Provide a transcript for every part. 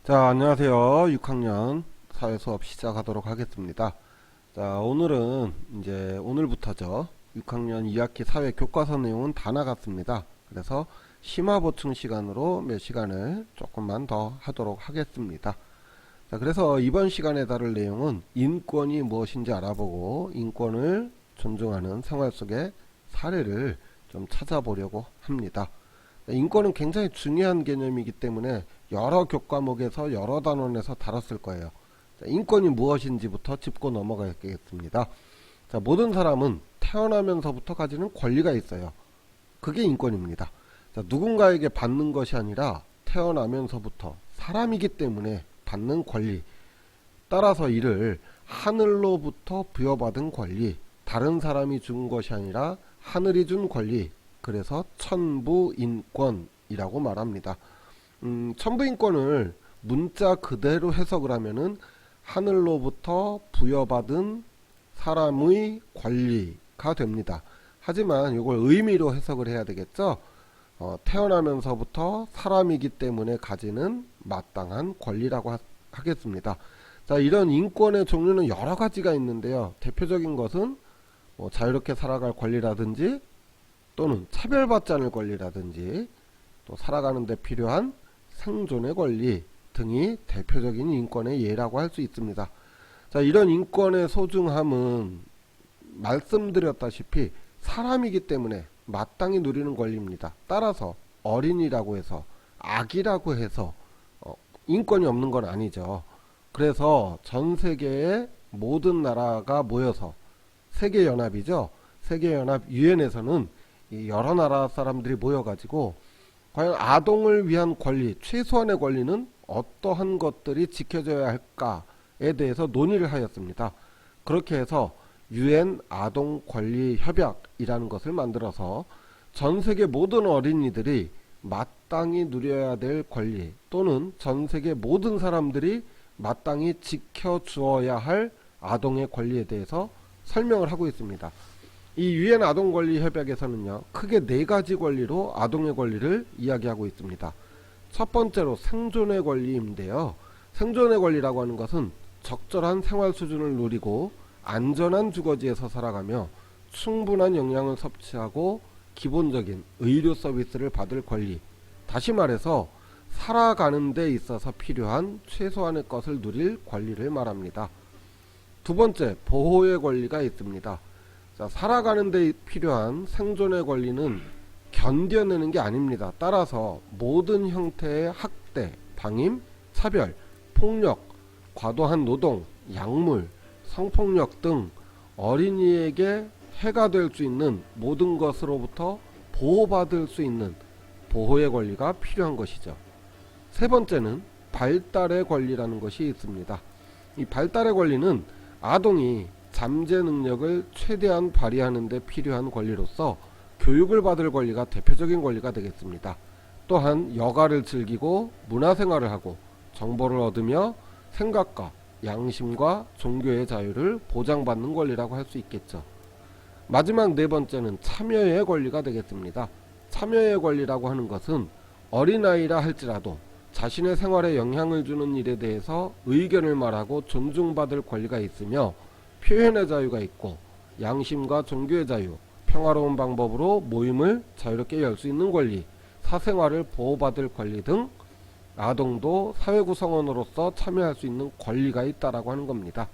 자, 안녕하세요. 6학년 사회 수업 시작하도록 하겠습니다. 자, 오늘은 이제 오늘부터죠. 6학년 2학기 사회 교과서 내용은 다 나갔습니다. 그래서 심화 보충 시간으로 몇 시간을 조금만 더 하도록 하겠습니다. 자, 그래서 이번 시간에 다룰 내용은 인권이 무엇인지 알아보고 인권을 존중하는 생활 속의 사례를 좀 찾아보려고 합니다. 인권은 굉장히 중요한 개념이기 때문에 여러 교과목에서 여러 단원에서 다뤘을 거예요. 자, 인권이 무엇인지부터 짚고 넘어가겠습니다. 자, 모든 사람은 태어나면서부터 가지는 권리가 있어요. 그게 인권입니다. 자, 누군가에게 받는 것이 아니라 태어나면서부터 사람이기 때문에 받는 권리. 따라서 이를 하늘로부터 부여받은 권리, 다른 사람이 준 것이 아니라 하늘이 준 권리, 그래서 천부인권이라고 말합니다. 천부인권을 문자 그대로 해석을 하면은 하늘로부터 부여받은 사람의 권리가 됩니다. 하지만 이걸 의미로 해석을 해야 되겠죠. 태어나면서부터 사람이기 때문에 가지는 마땅한 권리라고 하겠습니다. 자, 이런 인권의 종류는 여러 가지가 있는데요. 대표적인 것은 자유롭게 살아갈 권리라든지 또는 차별받지 않을 권리라든지 또 살아가는 데 필요한 생존의 권리 등이 대표적인 인권의 예라고 할 수 있습니다. 자, 이런 인권의 소중함은 말씀드렸다시피 사람이기 때문에 마땅히 누리는 권리입니다. 따라서 어린이라고 해서 아기라고 해서 인권이 없는 건 아니죠. 그래서 전 세계의 모든 나라가 모여서 세계연합이죠. 세계연합 유엔에서는 여러 나라 사람들이 모여가지고 과연 아동을 위한 권리, 최소한의 권리는 어떠한 것들이 지켜져야 할까에 대해서 논의를 하였습니다. 그렇게 해서 유엔 아동 권리 협약이라는 것을 만들어서 전 세계 모든 어린이들이 마땅히 누려야 될 권리 또는 전 세계 모든 사람들이 마땅히 지켜주어야 할 아동의 권리에 대해서 설명을 하고 있습니다. 이 유엔 아동 권리 협약에서는요, 크게 네 가지 권리로 아동의 권리를 이야기하고 있습니다. 첫 번째로 생존의 권리인데요. 생존의 권리라고 하는 것은 적절한 생활 수준을 누리고 안전한 주거지에서 살아가며 충분한 영양을 섭취하고 기본적인 의료 서비스를 받을 권리. 다시 말해서 살아가는 데 있어서 필요한 최소한의 것을 누릴 권리를 말합니다. 두 번째, 보호의 권리가 있습니다. 자, 살아가는 데 필요한 생존의 권리는 견뎌내는 게 아닙니다. 따라서 모든 형태의 학대, 방임, 차별, 폭력, 과도한 노동, 약물, 성폭력 등 어린이에게 해가 될 수 있는 모든 것으로부터 보호받을 수 있는 보호의 권리가 필요한 것이죠. 세 번째는 발달의 권리라는 것이 있습니다. 이 발달의 권리는 아동이 잠재 능력을 최대한 발휘하는 데 필요한 권리로서 교육을 받을 권리가 대표적인 권리가 되겠습니다. 또한 여가를 즐기고 문화생활을 하고 정보를 얻으며 생각과 양심과 종교의 자유를 보장받는 권리라고 할 수 있겠죠. 마지막 네 번째는 참여의 권리가 되겠습니다. 참여의 권리라고 하는 것은 어린아이라 할지라도 자신의 생활에 영향을 주는 일에 대해서 의견을 말하고 존중받을 권리가 있으며 표현의 자유가 있고 양심과 종교의 자유, 평화로운 방법으로 모임을 자유롭게 열 수 있는 권리, 사생활을 보호받을 권리 등 아동도 사회 구성원으로서 참여할 수 있는 권리가 있다라고 하는 겁니다.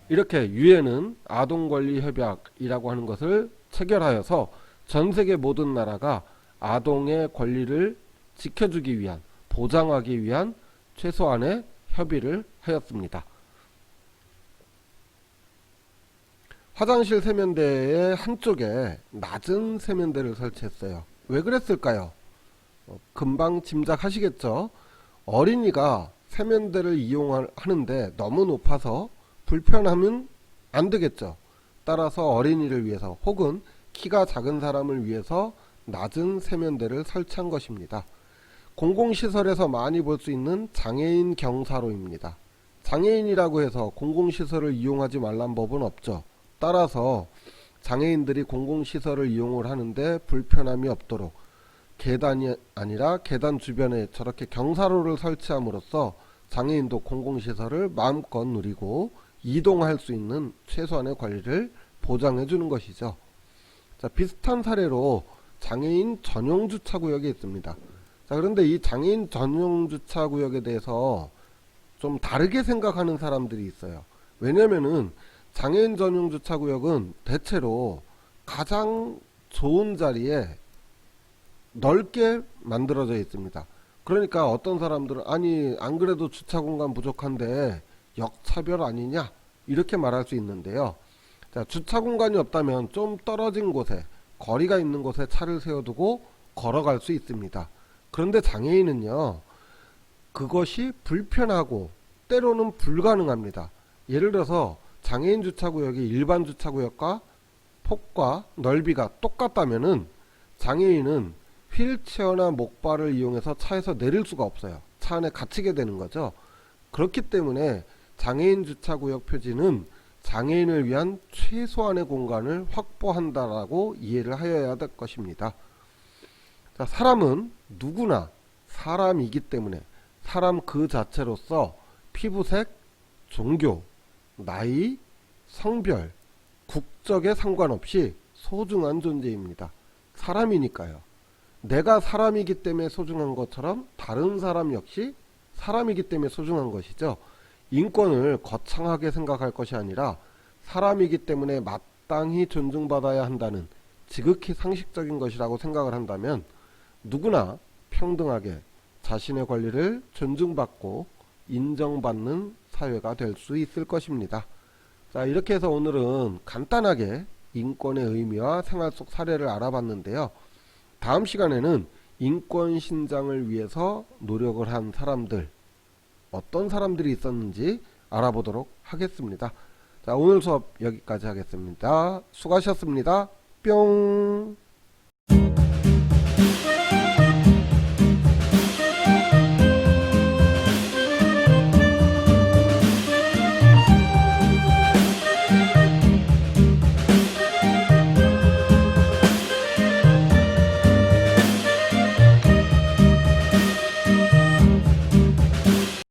이렇게 유엔은 아동 권리 협약이라고 하는 것을 체결하여서 전 세계 모든 나라가 아동의 권리를 지켜주기 위한, 보장하기 위한 최소한의 협의를 하였습니다. 화장실 세면대의 한쪽에 낮은 세면대를 설치했어요. 왜 그랬을까요? 금방 짐작하시겠죠? 어린이가 세면대를 이용하는데 너무 높아서 불편하면 안 되겠죠. 따라서 어린이를 위해서 혹은 키가 작은 사람을 위해서 낮은 세면대를 설치한 것입니다. 공공시설에서 많이 볼 수 있는 장애인 경사로입니다. 장애인이라고 해서 공공시설을 이용하지 말란 법은 없죠. 따라서 장애인들이 공공시설을 이용을 하는데 불편함이 없도록 계단이 아니라 계단 주변에 저렇게 경사로를 설치함으로써 장애인도 공공시설을 마음껏 누리고 이동할 수 있는 최소한의 권리를 보장해 주는 것이죠. 자, 비슷한 사례로 장애인 전용 주차구역이 있습니다. 자, 그런데 이 장애인 전용 주차구역에 대해서 좀 다르게 생각하는 사람들이 있어요. 왜냐면은 장애인 전용 주차구역은 대체로 가장 좋은 자리에 넓게 만들어져 있습니다. 그러니까 어떤 사람들은 아니 안 그래도 주차 공간 부족한데 역차별 아니냐 이렇게 말할 수 있는데요. 자, 주차 공간이 없다면 좀 떨어진 곳에 거리가 있는 곳에 차를 세워두고 걸어갈 수 있습니다. 그런데 장애인은요, 그것이 불편하고 때로는 불가능합니다. 예를 들어서 장애인 주차구역이 일반 주차구역과 폭과 넓이가 똑같다면은 장애인은 휠체어나 목발을 이용해서 차에서 내릴 수가 없어요. 차 안에 갇히게 되는 거죠. 그렇기 때문에 장애인 주차구역 표지는 장애인을 위한 최소한의 공간을 확보한다라고 이해를 하여야 될 것입니다. 자, 사람은 누구나 사람이기 때문에 사람 그 자체로서 피부색, 종교, 나이, 성별, 국적에 상관없이 소중한 존재입니다. 사람이니까요. 내가 사람이기 때문에 소중한 것처럼 다른 사람 역시 사람이기 때문에 소중한 것이죠. 인권을 거창하게 생각할 것이 아니라 사람이기 때문에 마땅히 존중받아야 한다는 지극히 상식적인 것이라고 생각을 한다면 누구나 평등하게 자신의 권리를 존중받고 인정받는 사회가 될 수 있을 것입니다. 자, 이렇게 해서 오늘은 간단하게 인권의 의미와 생활 속 사례를 알아봤는데요. 다음 시간에는 인권 신장을 위해서 노력을 한 사람들, 어떤 사람들이 있었는지 알아보도록 하겠습니다. 자, 오늘 수업 여기까지 하겠습니다. 수고하셨습니다. 뿅.